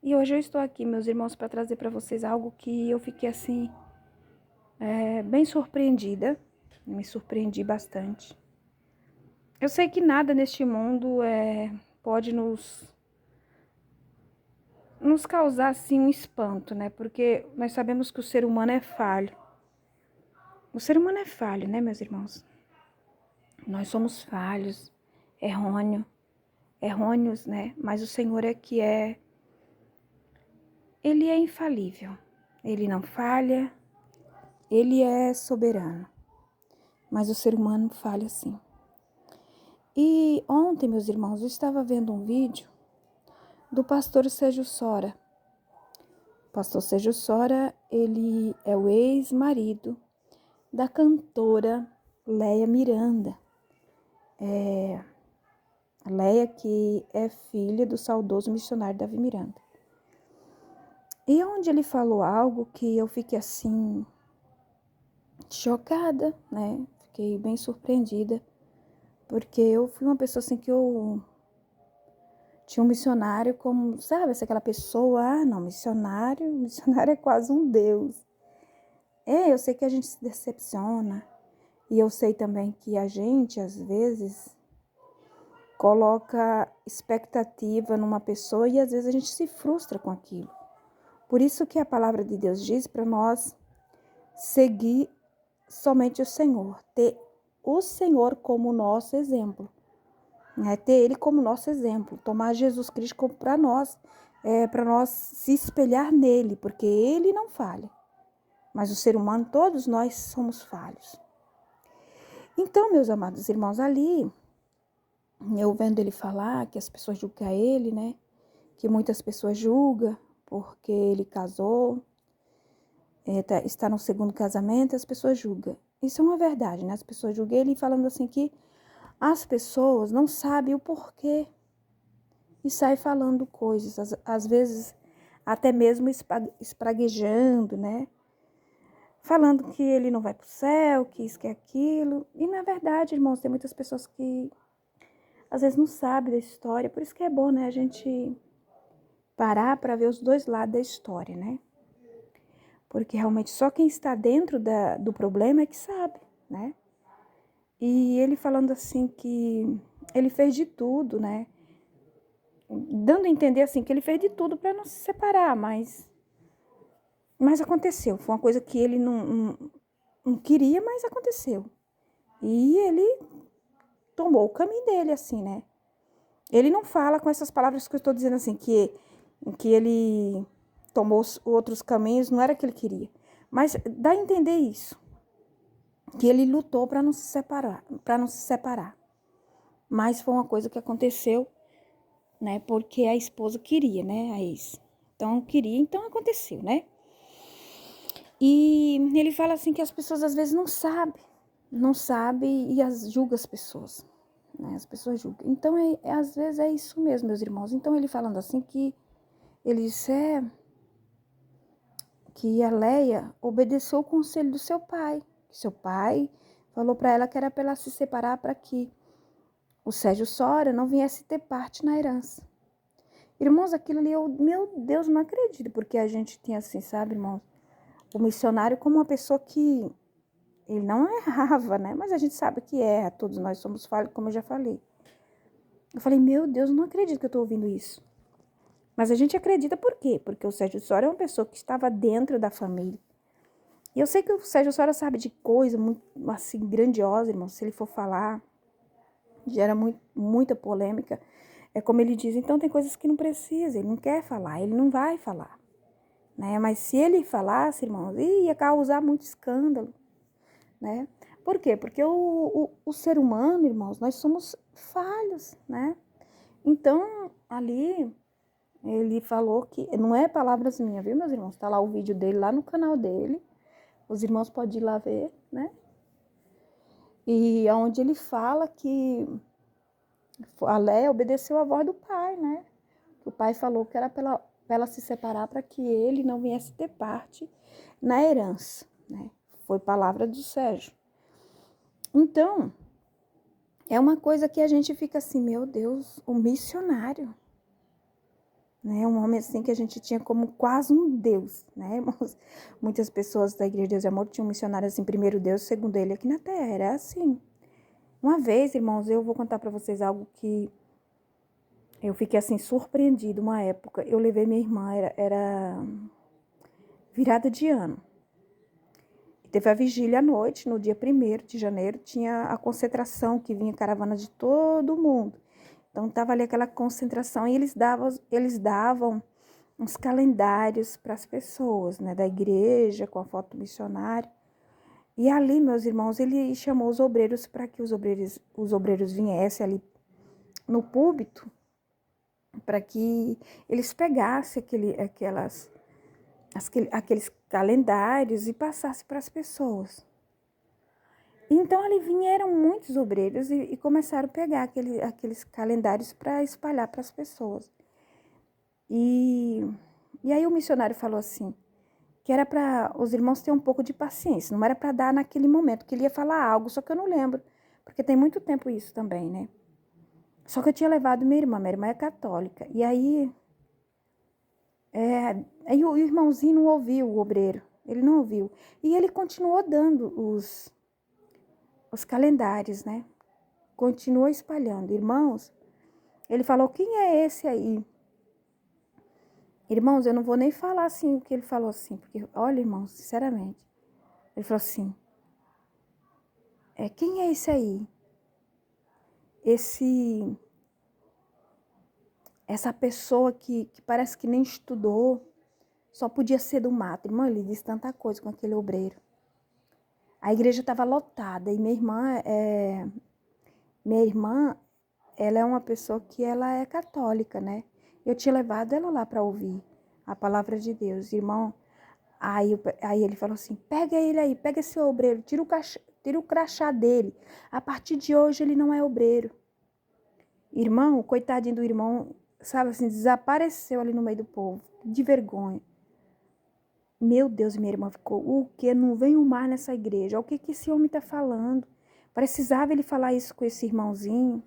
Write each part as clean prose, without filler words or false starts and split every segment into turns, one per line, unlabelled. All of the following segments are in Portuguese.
E hoje eu estou aqui, meus irmãos, para trazer para vocês algo que eu fiquei assim, bem surpreendida. Me surpreendi bastante. Eu sei que nada neste mundo pode nos causar assim um espanto, né? Porque nós sabemos que o ser humano é falho. O ser humano é falho, né, meus irmãos? Nós somos falhos, errôneos, né? Mas o Senhor Ele é infalível. Ele não falha, Ele é soberano. Mas o ser humano falha sim. E ontem, meus irmãos, eu estava vendo um vídeo do pastor Sérgio Sora. O pastor Sérgio Sora, ele é o ex-marido da cantora Léia Miranda. A Léia, que é filha do saudoso missionário Davi Miranda. E onde ele falou algo que eu fiquei assim, chocada, né? Fiquei bem surpreendida, porque eu fui uma pessoa assim que eu tinha um missionário como, sabe, aquela pessoa, não, missionário é quase um Deus. Eu sei que a gente se decepciona, e eu sei também que a gente, às vezes, coloca expectativa numa pessoa e às vezes a gente se frustra com aquilo. Por isso que a palavra de Deus diz para nós seguir somente o Senhor, ter o Senhor como nosso exemplo. Ter Ele como nosso exemplo, tomar Jesus Cristo como para nós se espelhar nele, porque Ele não falha. Mas o ser humano, todos nós somos falhos. Então, meus amados irmãos, ali, eu vendo ele falar que as pessoas julgam ele, né? Que muitas pessoas julgam porque ele casou, está no segundo casamento, as pessoas julgam. Isso é uma verdade, né? As pessoas julgam ele falando assim que as pessoas não sabem o porquê e sai falando coisas, às vezes até mesmo espraguejando, né? Falando que ele não vai para o céu, que isso, que aquilo. E na verdade, irmãos, tem muitas pessoas que às vezes não sabem da história, por isso que é bom, né, a gente parar para ver os dois lados da história, né? Porque realmente só quem está dentro do problema é que sabe, né? E ele falando assim que ele fez de tudo, né? Dando a entender assim que ele fez de tudo para não se separar, mas aconteceu. Foi uma coisa que ele não queria, mas aconteceu. E ele tomou o caminho dele, assim, né? Ele não fala com essas palavras que eu estou dizendo assim, que ele tomou outros caminhos, não era o que ele queria. Mas dá a entender isso, que ele lutou para não se separar, Mas foi uma coisa que aconteceu, né? Porque a esposa queria, né? A ex. Então queria, então aconteceu, né? E ele fala assim que as pessoas às vezes não sabem e julga as pessoas, né? As pessoas julgam. Então, às vezes é isso mesmo, meus irmãos. Então, ele falando assim que ele disse que a Léia obedeceu o conselho do seu pai. Que seu pai falou para ela que era para ela se separar para que o Sérgio Sora não viesse ter parte na herança. Irmãos, aquilo ali, meu Deus, não acredito, porque a gente tinha assim, sabe, irmãos? O missionário como uma pessoa que ele não errava, né? Mas a gente sabe que erra, todos nós somos falhos, como eu já falei. Eu falei, meu Deus, não acredito que eu estou ouvindo isso. Mas a gente acredita por quê? Porque o Sérgio Sora é uma pessoa que estava dentro da família. E eu sei que o Sérgio Sora sabe de coisa muito, assim, grandiosa, irmão. Se ele for falar, gera muita polêmica. É como ele diz, então tem coisas que não precisa, ele não quer falar, ele não vai falar. Né? Mas se ele falasse, irmãos, ia causar muito escândalo. Né? Por quê? Porque o ser humano, irmãos, nós somos falhos, né? Então, ali, ele falou que, não é palavras minhas, viu, meus irmãos? Tá lá o vídeo dele, lá no canal dele. Os irmãos podem ir lá ver, né? E onde ele fala que a Léia obedeceu a voz do pai, né? O pai falou que era para ela se separar para que ele não viesse ter parte na herança, né? Foi palavra do Sérgio. Então, é uma coisa que a gente fica assim, meu Deus, o missionário. né? Um homem assim que a gente tinha como quase um Deus, né, irmãos? Muitas pessoas da Igreja de Deus e Amor tinham um missionário assim, primeiro Deus, segundo ele aqui na terra, era assim. Uma vez, irmãos, eu vou contar para vocês algo que eu fiquei assim surpreendida uma época. Eu levei minha irmã, era virada de ano. Teve a vigília à noite, no dia 1º de janeiro, tinha a concentração que vinha caravana de todo mundo. Então estava ali aquela concentração e eles davam uns calendários para as pessoas, né, da igreja, com a foto do missionário. E ali, meus irmãos, ele chamou os obreiros para que os obreiros viessem ali no púlpito, para que eles pegassem aqueles calendários e passassem para as pessoas. Então ali vieram muitos obreiros e começaram a pegar aqueles calendários para espalhar para as pessoas. E aí o missionário falou assim, que era para os irmãos terem um pouco de paciência, não era para dar naquele momento, que ele ia falar algo, só que eu não lembro, porque tem muito tempo isso também, né? Só que eu tinha levado minha irmã é católica, e aí o irmãozinho não ouviu, o obreiro, ele não ouviu, e ele continuou dando os calendários, né? Continuou espalhando. Irmãos, ele falou, quem é esse aí? Irmãos, eu não vou nem falar assim o que ele falou assim, porque, olha, irmãos, sinceramente, ele falou assim, quem é esse aí? Essa pessoa que parece que nem estudou, só podia ser do mato. Irmão, ele disse tanta coisa com aquele obreiro. A igreja estava lotada e minha irmã, ela é uma pessoa que ela é católica, né? Eu tinha levado ela lá para ouvir a palavra de Deus, irmão. Aí ele falou assim, pega ele aí, pega esse obreiro, tira o crachá dele. A partir de hoje ele não é obreiro. Irmão, coitadinho do irmão, sabe assim, desapareceu ali no meio do povo, de vergonha. Meu Deus, minha irmã ficou, o que? Não venho mais nessa igreja. O que esse homem está falando? Precisava ele falar isso com esse irmãozinho?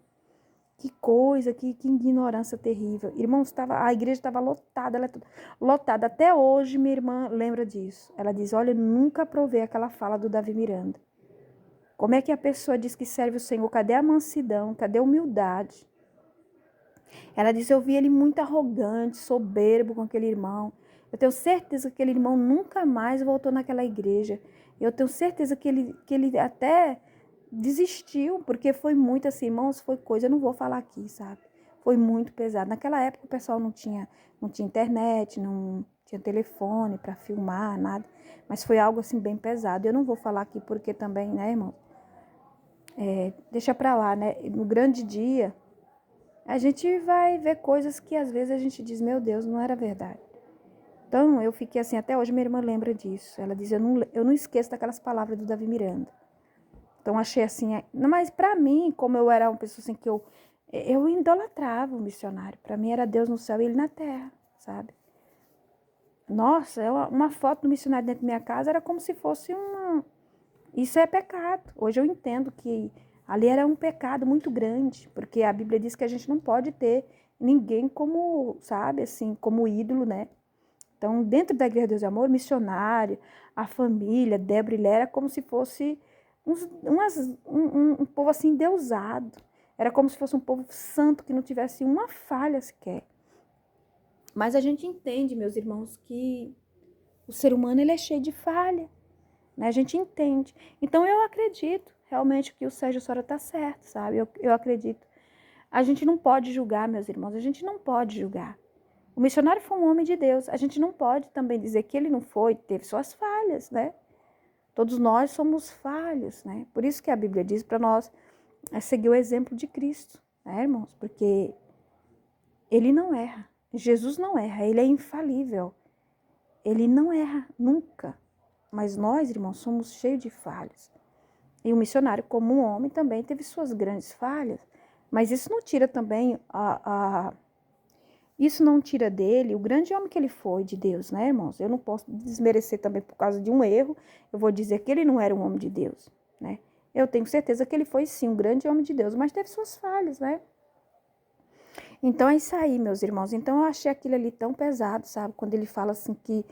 Que coisa, que ignorância terrível. Irmãos, a igreja estava lotada, lotada. Até hoje minha irmã lembra disso. Ela diz, olha, nunca provei aquela fala do Davi Miranda. Como é que a pessoa diz que serve o Senhor? Cadê a mansidão? Cadê a humildade? Ela diz, eu vi ele muito arrogante, soberbo com aquele irmão. Eu tenho certeza que aquele irmão nunca mais voltou naquela igreja. Eu tenho certeza que ele até desistiu, porque foi muito assim, irmãos, foi coisa, eu não vou falar aqui, sabe? Foi muito pesado. Naquela época o pessoal não tinha internet, não tinha telefone para filmar, nada. Mas foi algo assim bem pesado. Eu não vou falar aqui porque também, né, irmão? Deixa pra lá, né? No grande dia, a gente vai ver coisas que às vezes a gente diz, meu Deus, não era verdade. Então, eu fiquei assim, até hoje minha irmã lembra disso. Ela diz, eu não esqueço daquelas palavras do Davi Miranda. Então, achei assim, mas para mim, como eu era uma pessoa assim que eu idolatrava o missionário. Para mim era Deus no céu e ele na terra, sabe? Nossa, uma foto do missionário dentro da minha casa era como se fosse Isso é pecado. Hoje eu entendo que ali era um pecado muito grande, porque a Bíblia diz que a gente não pode ter ninguém como, sabe, assim, como ídolo, né? Então, dentro da Igreja de Deus e Amor, missionário, a família, Débora e Léa, era como se fosse um povo assim endeusado. Era como se fosse um povo santo que não tivesse uma falha sequer. Mas a gente entende, meus irmãos, que o ser humano ele é cheio de falha. Né? A gente entende. Então, eu acredito realmente que o Sérgio Sora está certo, sabe? Eu acredito. A gente não pode julgar, meus irmãos. A gente não pode julgar. O missionário foi um homem de Deus. A gente não pode também dizer que ele não foi, teve suas falhas, né? Todos nós somos falhos, né? Por isso que a Bíblia diz para nós seguir o exemplo de Cristo, né, irmãos? Porque ele não erra. Jesus não erra, ele é infalível. Ele não erra nunca. Mas nós, irmãos, somos cheios de falhas. E o missionário, como um homem, também teve suas grandes falhas. Mas isso não tira também Isso não tira dele o grande homem que ele foi de Deus, né, irmãos? Eu não posso desmerecer também por causa de um erro. Eu vou dizer que ele não era um homem de Deus, né? Eu tenho certeza que ele foi, sim, um grande homem de Deus, mas teve suas falhas, né? Então é isso aí, meus irmãos. Então eu achei aquilo ali tão pesado, sabe? Quando ele fala assim que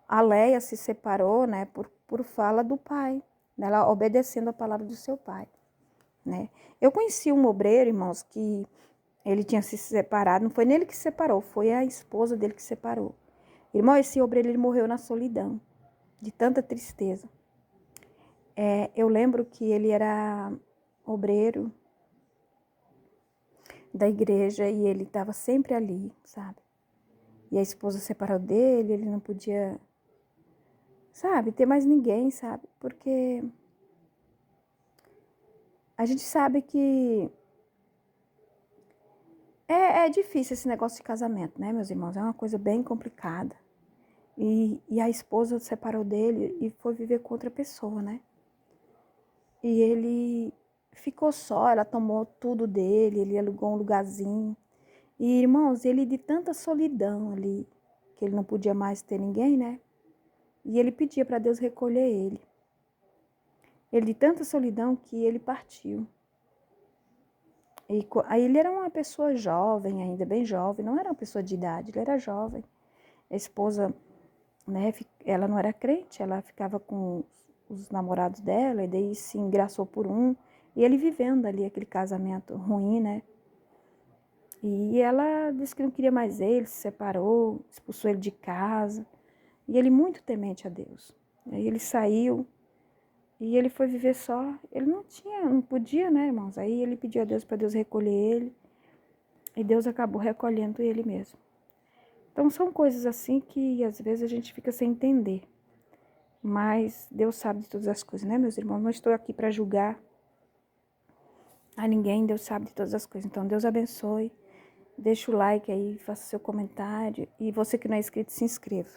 a Leia se separou, né, por fala do pai, né, ela obedecendo a palavra do seu pai, né? Eu conheci um obreiro, irmãos, que ele tinha se separado, não foi nele que se separou, foi a esposa dele que se separou. Irmão, esse obreiro, ele morreu na solidão, de tanta tristeza. Eu lembro que ele era obreiro da igreja e ele estava sempre ali, sabe? E a esposa separou dele, ele não podia, sabe, ter mais ninguém, sabe? Porque a gente sabe que é difícil esse negócio de casamento, né, meus irmãos? É uma coisa bem complicada. E a esposa separou dele e foi viver com outra pessoa, né? E ele ficou só, ela tomou tudo dele, ele alugou um lugarzinho. E, irmãos, ele de tanta solidão ali, que ele não podia mais ter ninguém, né? E ele pedia para Deus recolher ele. Ele de tanta solidão que ele partiu. E aí ele era uma pessoa jovem ainda, bem jovem, não era uma pessoa de idade, ele era jovem. A esposa, né, ela não era crente, ela ficava com os namorados dela, e daí se engraçou por um, e ele vivendo ali aquele casamento ruim, né? E ela disse que não queria mais ele, se separou, expulsou ele de casa, e ele muito temente a Deus. Aí ele saiu, e ele foi viver só, ele não podia, né, irmãos? Aí ele pediu a Deus para Deus recolher ele, e Deus acabou recolhendo ele mesmo. Então são coisas assim que às vezes a gente fica sem entender. Mas Deus sabe de todas as coisas, né, meus irmãos? Não estou aqui para julgar a ninguém, Deus sabe de todas as coisas. Então Deus abençoe. Deixa o like aí, faça seu comentário. E você que não é inscrito, se inscreva.